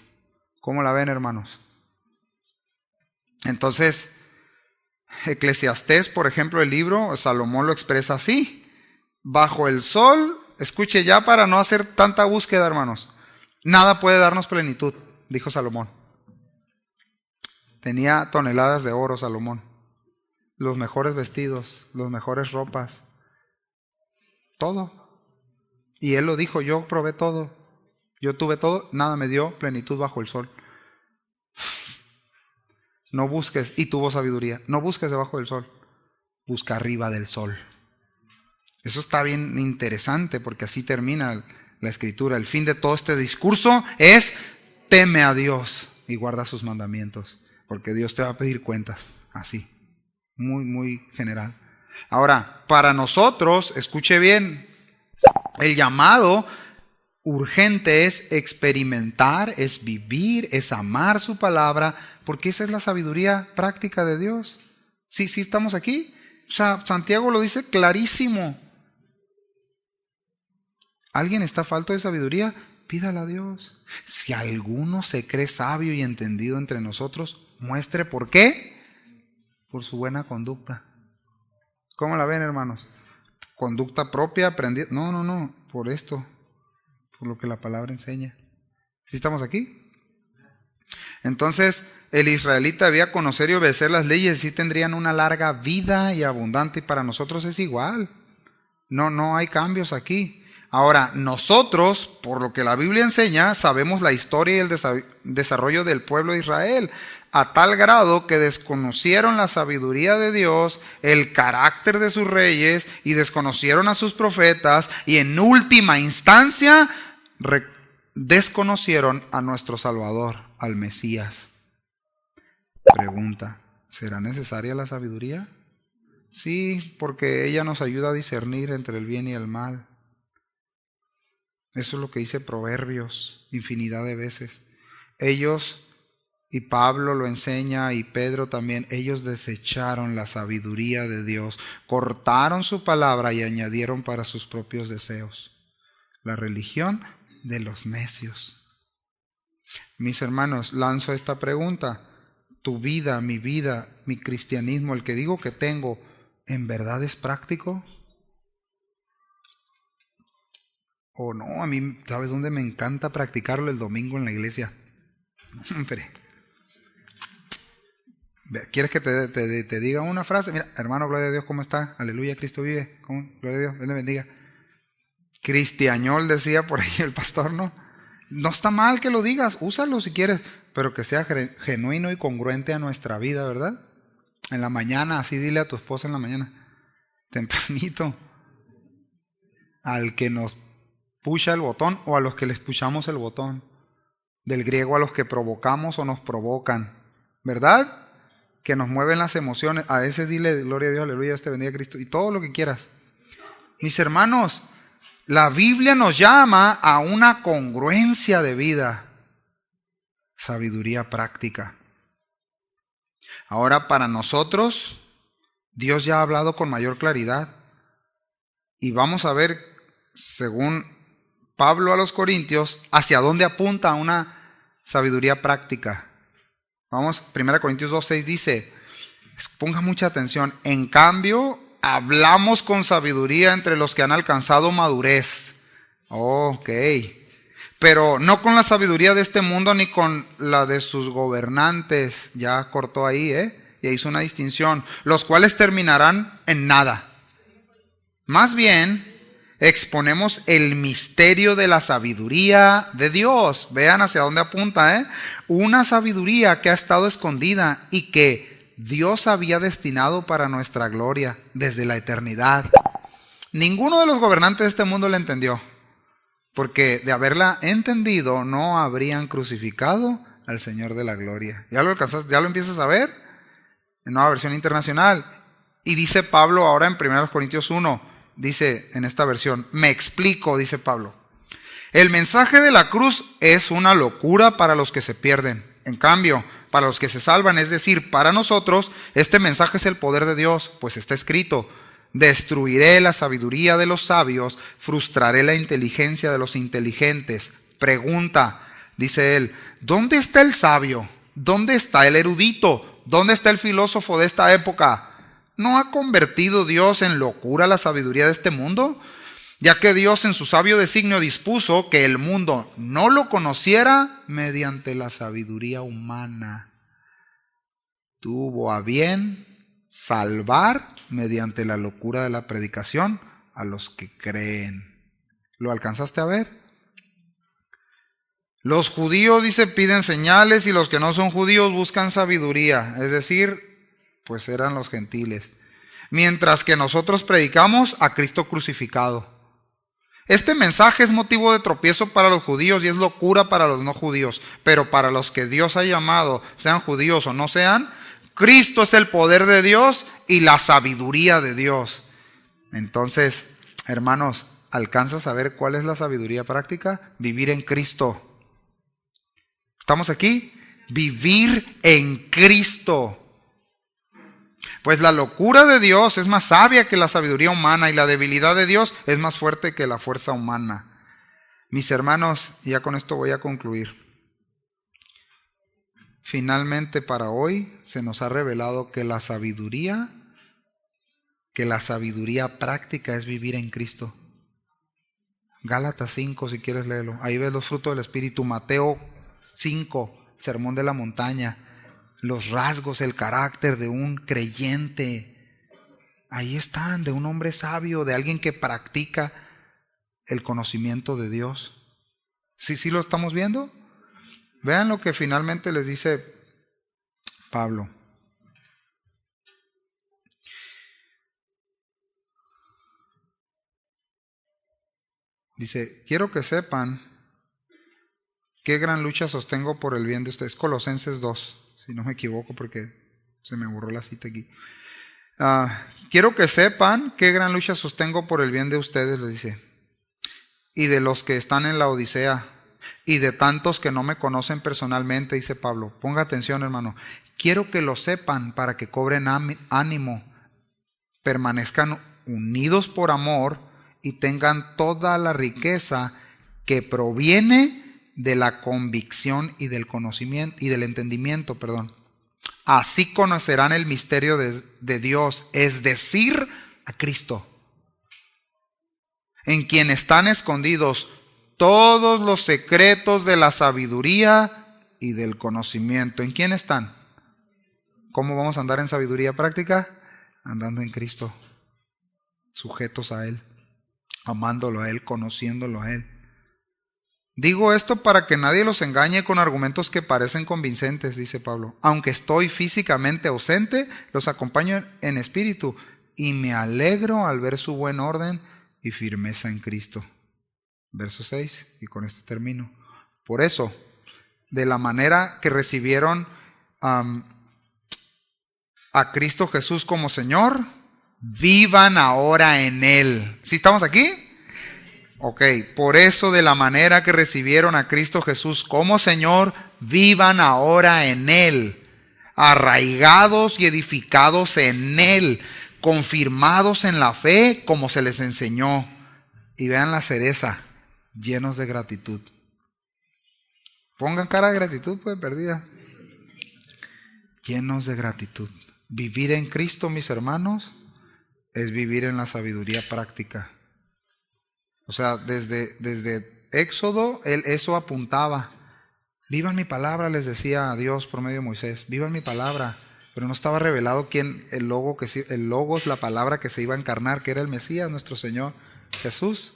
¿Cómo la ven, hermanos? Entonces, Eclesiastés, por ejemplo, el libro, Salomón lo expresa así. Bajo el sol, escuche ya para no hacer tanta búsqueda, hermanos. Nada puede darnos plenitud, dijo Salomón. Tenía toneladas de oro Salomón. Los mejores vestidos, las mejores ropas. Todo. Y él lo dijo, yo probé todo, yo tuve todo, nada me dio plenitud bajo el sol. No busques, y tuvo sabiduría, no busques debajo del sol, busca arriba del sol. Eso está bien interesante porque así termina la escritura. El fin de todo este discurso es teme a Dios y guarda sus mandamientos, porque Dios te va a pedir cuentas, así, muy general. Ahora, para nosotros, escuche bien, el llamado urgente es experimentar, es vivir, es amar su palabra, porque esa es la sabiduría práctica de Dios. Sí, estamos aquí. O sea, Santiago lo dice clarísimo. ¿Alguien está falto de sabiduría? Pídala a Dios. Si alguno se cree sabio y entendido entre nosotros, muestre por qué. Por su buena conducta. ¿Cómo la ven, hermanos? Conducta propia, aprendida. No, por esto, por lo que la palabra enseña. ¿Sí estamos aquí? Entonces, el israelita debía conocer y obedecer las leyes, sí tendrían una larga vida y abundante, y para nosotros es igual. No hay cambios aquí. Ahora, nosotros, por lo que la Biblia enseña, sabemos la historia y el desarrollo del pueblo de Israel, a tal grado que desconocieron la sabiduría de Dios, el carácter de sus reyes, y desconocieron a sus profetas, y en última instancia desconocieron a nuestro Salvador, al Mesías. Pregunta, ¿será necesaria la sabiduría? Sí, porque ella nos ayuda a discernir entre el bien y el mal. Eso es lo que dice Proverbios infinidad de veces. Ellos, y Pablo lo enseña, y Pedro también, ellos desecharon la sabiduría de Dios, cortaron su palabra y añadieron para sus propios deseos. La religión de los necios. Mis hermanos, lanzo esta pregunta. ¿Tu vida, mi cristianismo, el que digo que tengo, en verdad es práctico? O no, a mí, ¿sabes dónde me encanta practicarlo? El domingo en la iglesia. Hombre. ¿Quieres que te diga una frase? Mira, hermano, gloria a Dios, ¿cómo está? Aleluya, Cristo vive. ¿Cómo? Gloria a Dios, Dios le bendiga. Cristiañol decía por ahí el pastor, ¿no? No está mal que lo digas, úsalo si quieres, pero que sea genuino y congruente a nuestra vida, ¿verdad? En la mañana, así dile a tu esposa en la mañana, tempranito, al que nos pucha el botón o a los que les puchamos el botón. Del griego, a los que provocamos o nos provocan, ¿verdad? Que nos mueven las emociones. A ese dile, gloria a Dios, aleluya, Dios te bendiga, Cristo, y todo lo que quieras. Mis hermanos, la Biblia nos llama a una congruencia de vida, sabiduría práctica. Ahora, para nosotros, Dios ya ha hablado con mayor claridad. Y vamos a ver, según Pablo a los Corintios, hacia dónde apunta una sabiduría práctica. Vamos, 1 Corintios 2:6 dice, ponga mucha atención, en cambio, hablamos con sabiduría entre los que han alcanzado madurez. Ok. Pero no con la sabiduría de este mundo ni con la de sus gobernantes. Ya cortó ahí, ya hizo una distinción. Los cuales terminarán en nada. Más bien, exponemos el misterio de la sabiduría de Dios. Vean hacia dónde apunta, Una sabiduría que ha estado escondida y que Dios había destinado para nuestra gloria desde la eternidad. Ninguno de los gobernantes de este mundo la entendió, porque de haberla entendido no habrían crucificado al Señor de la gloria. ¿Ya lo alcanzas? ¿Ya lo empiezas a ver? En Nueva Versión Internacional. Y dice Pablo ahora en 1 Corintios 1, dice en esta versión, me explico, dice Pablo. El mensaje de la cruz es una locura para los que se pierden. En cambio, para los que se salvan, es decir, para nosotros, este mensaje es el poder de Dios, pues está escrito, destruiré la sabiduría de los sabios, frustraré la inteligencia de los inteligentes. Pregunta, dice él, ¿dónde está el sabio? ¿Dónde está el erudito? ¿Dónde está el filósofo de esta época? ¿No ha convertido Dios en locura la sabiduría de este mundo? Ya que Dios en su sabio designio dispuso que el mundo no lo conociera mediante la sabiduría humana. Tuvo a bien salvar mediante la locura de la predicación a los que creen. ¿Lo alcanzaste a ver? Los judíos, dice, piden señales y los que no son judíos buscan sabiduría. Es decir, pues eran los gentiles. Mientras que nosotros predicamos a Cristo crucificado. Este mensaje es motivo de tropiezo para los judíos y es locura para los no judíos. Pero para los que Dios ha llamado, sean judíos o no sean, Cristo es el poder de Dios y la sabiduría de Dios. Entonces, hermanos, ¿alcanzas a ver cuál es la sabiduría práctica? Vivir en Cristo. ¿Estamos aquí? Vivir en Cristo. Pues la locura de Dios es más sabia que la sabiduría humana y la debilidad de Dios es más fuerte que la fuerza humana. Mis hermanos, ya con esto voy a concluir. Finalmente para hoy se nos ha revelado que la sabiduría práctica es vivir en Cristo. Gálatas 5, si quieres leerlo. Ahí ves los frutos del Espíritu. Mateo 5, Sermón de la Montaña. Los rasgos, el carácter de un creyente. Ahí están, de un hombre sabio, de alguien que practica el conocimiento de Dios. ¿Sí lo estamos viendo? Vean lo que finalmente les dice Pablo. Dice, quiero que sepan qué gran lucha sostengo por el bien de ustedes. Colosenses 2, si no me equivoco porque se me borró la cita aquí. Quiero que sepan qué gran lucha sostengo por el bien de ustedes, les dice, y de los que están en la Odisea, y de tantos que no me conocen personalmente, dice Pablo. Ponga atención, hermano. Quiero que lo sepan para que cobren ánimo, permanezcan unidos por amor y tengan toda la riqueza que proviene de la convicción y del conocimiento y del entendimiento, Así conocerán el misterio de Dios, es decir, a Cristo, en quien están escondidos todos los secretos de la sabiduría y del conocimiento. ¿En quién están? ¿Cómo vamos a andar en sabiduría práctica? Andando en Cristo, sujetos a Él, amándolo a Él, conociéndolo a Él. Digo esto para que nadie los engañe con argumentos que parecen convincentes, dice Pablo. Aunque estoy físicamente ausente, los acompaño en espíritu y me alegro al ver su buen orden y firmeza en Cristo. Verso 6, y con esto termino. Por eso, de la manera que recibieron a Cristo Jesús como Señor, vivan ahora en Él. ¿Sí estamos aquí? Ok, por eso de la manera que recibieron a Cristo Jesús como Señor, vivan ahora en Él, arraigados y edificados en Él, confirmados en la fe como se les enseñó. Y vean la cereza, llenos de gratitud. Pongan cara de gratitud, pues, perdida. Llenos de gratitud. Vivir en Cristo, mis hermanos, es vivir en la sabiduría práctica. O sea, desde Éxodo, él eso apuntaba. Vivan mi palabra, les decía a Dios por medio de Moisés. Vivan mi palabra. Pero no estaba revelado quién, el logos, la palabra que se iba a encarnar, que era el Mesías, nuestro Señor Jesús,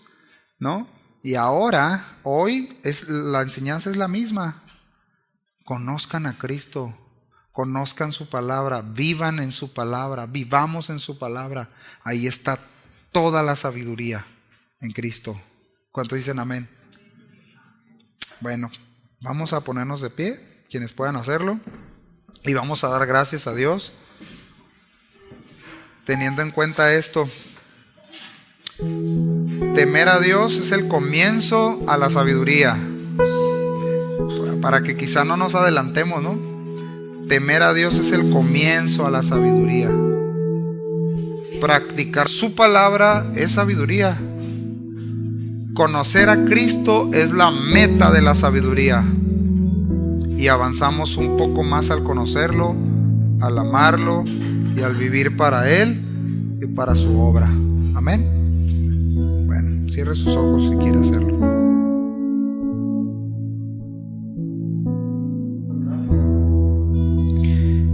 ¿no? Y ahora, hoy, la enseñanza es la misma. Conozcan a Cristo, conozcan su palabra, vivan en su palabra, vivamos en su palabra. Ahí está toda la sabiduría en Cristo. ¿Cuánto dicen amén? Bueno, vamos a ponernos de pie, quienes puedan hacerlo, y vamos a dar gracias a Dios, teniendo en cuenta esto. Temer a Dios es el comienzo a la sabiduría. Para que quizá no nos adelantemos, ¿no? Temer a Dios es el comienzo a la sabiduría. Practicar su palabra es sabiduría. Conocer a Cristo es la meta de la sabiduría. Y avanzamos un poco más al conocerlo, al amarlo y al vivir para Él y para su obra. Amén. Bueno, cierre sus ojos si quiere hacerlo.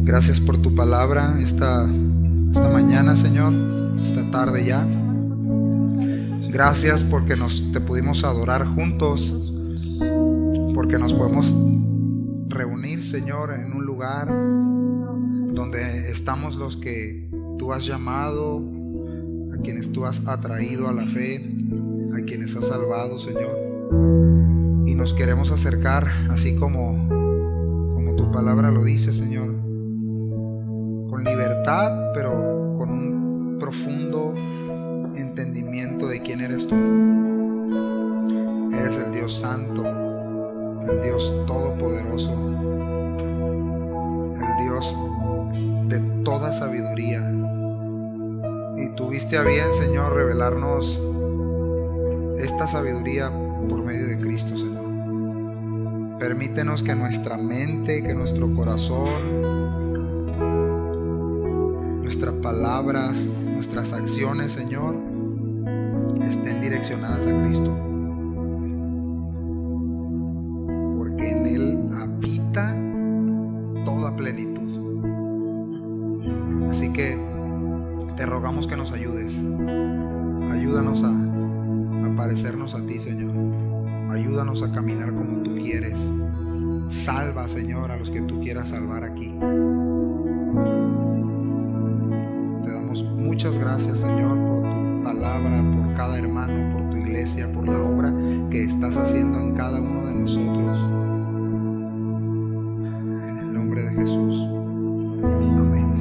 Gracias por tu palabra esta mañana, Señor, esta tarde ya. Gracias porque te pudimos adorar juntos, porque nos podemos reunir, Señor, en un lugar donde estamos los que tú has llamado, a quienes tú has atraído a la fe, a quienes has salvado, Señor. Y nos queremos acercar, así como tu palabra lo dice, Señor, con libertad, pero con un profundo entendimiento de quién eres tú. Eres el Dios santo, el Dios todopoderoso, el Dios de toda sabiduría. Y tuviste a bien, Señor, revelarnos esta sabiduría por medio de Cristo, Señor. Permítenos que nuestra mente, que nuestro corazón, nuestras palabras, nuestras acciones, Señor, estén direccionadas a Cristo. Porque en Él habita toda plenitud. Así que te rogamos que nos ayudes. Ayúdanos a parecernos a ti, Señor. Ayúdanos a caminar como tú quieres. Salva, Señor, a los que tú quieras salvar aquí. Te damos muchas gracias, Señor, por tu palabra, por cada hermano, por tu iglesia, por la obra que estás haciendo en cada uno de nosotros. En el nombre de Jesús. Amén.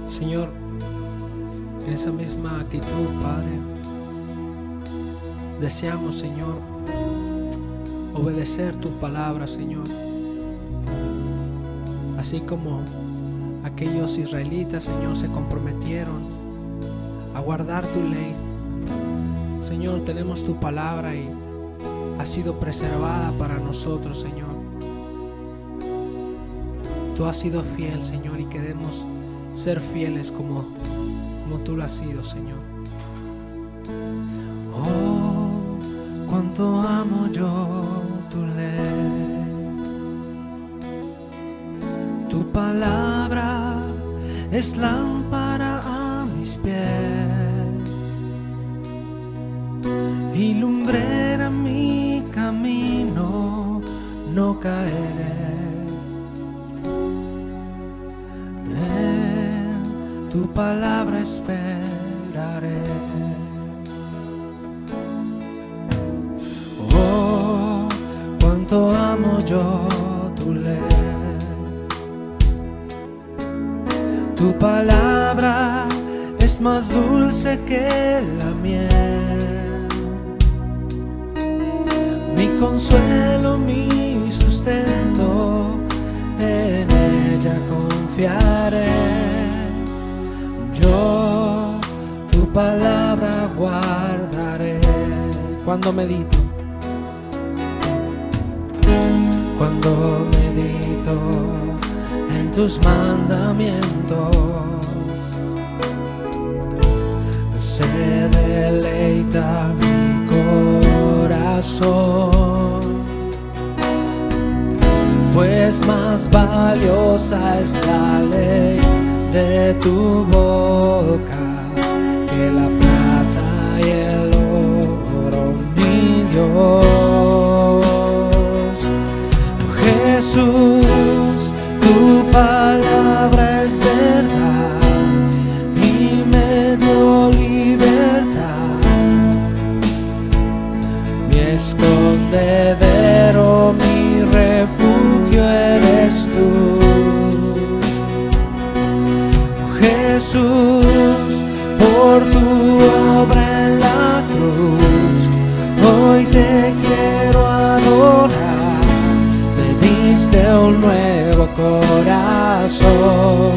Señor, en esa misma actitud, Padre, deseamos, Señor, obedecer tu palabra, Señor. Así como aquellos israelitas, Señor, se comprometieron a guardar tu ley. Señor, tenemos tu palabra y ha sido preservada para nosotros, Señor. Tú has sido fiel, Señor, y queremos ser fieles como tú lo has sido, Señor. Oh, cuánto amo yo tu ley. Tu palabra es lámpara a mis pies y lumbrera mi camino, no caeré. Tu palabra esperaré. Oh, cuánto amo yo tu ley. Tu palabra es más dulce que la miel. Mi consuelo, mi sustento, en ella confiaré. Yo tu palabra guardaré. Cuando medito en tus mandamientos, se deleita mi corazón, pues más valiosa es la ley de tu boca que la plata y el oro, mi Dios. Jesús, tu palabra es verdad y me dio libertad. Mi escondedero, mi refugio eres tú. Jesús, por tu obra en la cruz, hoy te quiero adorar. Me diste un nuevo corazón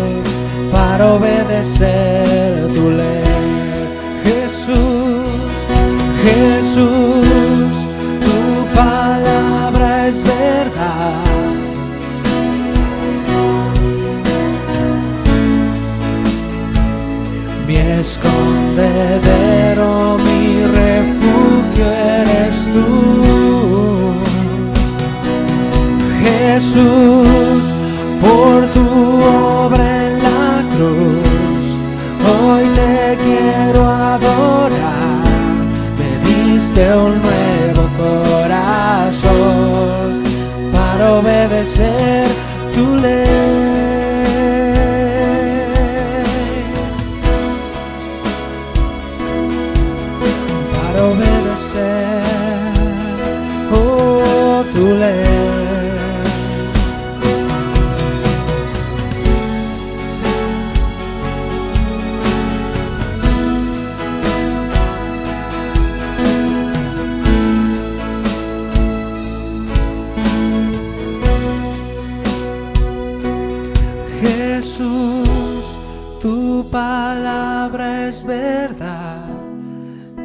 para obedecer tu ley. Jesús, Jesús, tu palabra es verdad. Mi escondedero, mi refugio eres tú. Jesús, por tu obra en la cruz, hoy te quiero adorar. Me diste un nuevo corazón para obedecer tu ley. Obedecer, oh, tu ley. Jesús, tu palabra es verdad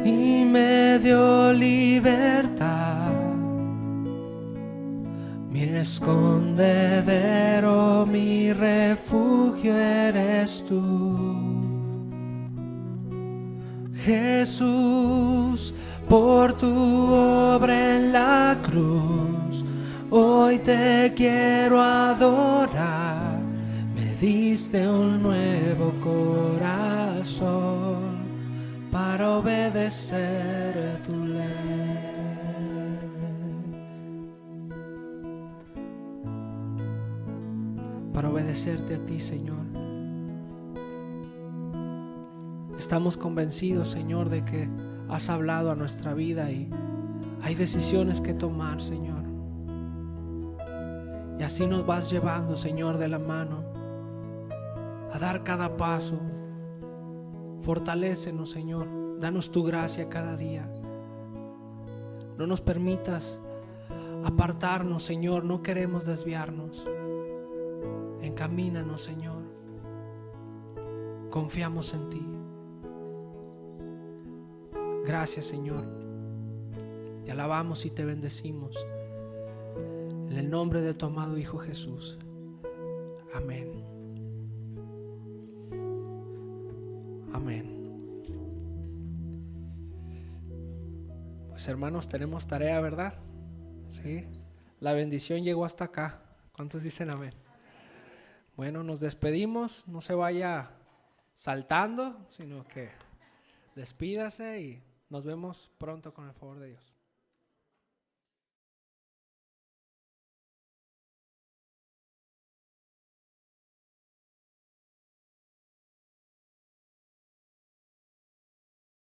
y me dio libertad. Mi escondedero, mi refugio eres tú. Jesús, por tu obra en la cruz, hoy te quiero adorar. Me diste un nuevo corazón para obedecer tu ley. Para obedecerte a ti, Señor. Estamos convencidos, Señor, de que has hablado a nuestra vida y hay decisiones que tomar, Señor. Y así nos vas llevando, Señor, de la mano a dar cada paso. Fortalécenos, Señor. Danos tu gracia cada día. No nos permitas apartarnos, Señor. No queremos desviarnos. Encamínanos, Señor. Confiamos en ti. Gracias, Señor. Te alabamos y te bendecimos. En el nombre de tu amado Hijo Jesús. Amén. Amén. Pues hermanos, tenemos tarea, ¿verdad? Sí. La bendición llegó hasta acá. ¿Cuántos dicen amén? Bueno, nos despedimos. No se vaya saltando, sino que despídase y nos vemos pronto con el favor de Dios.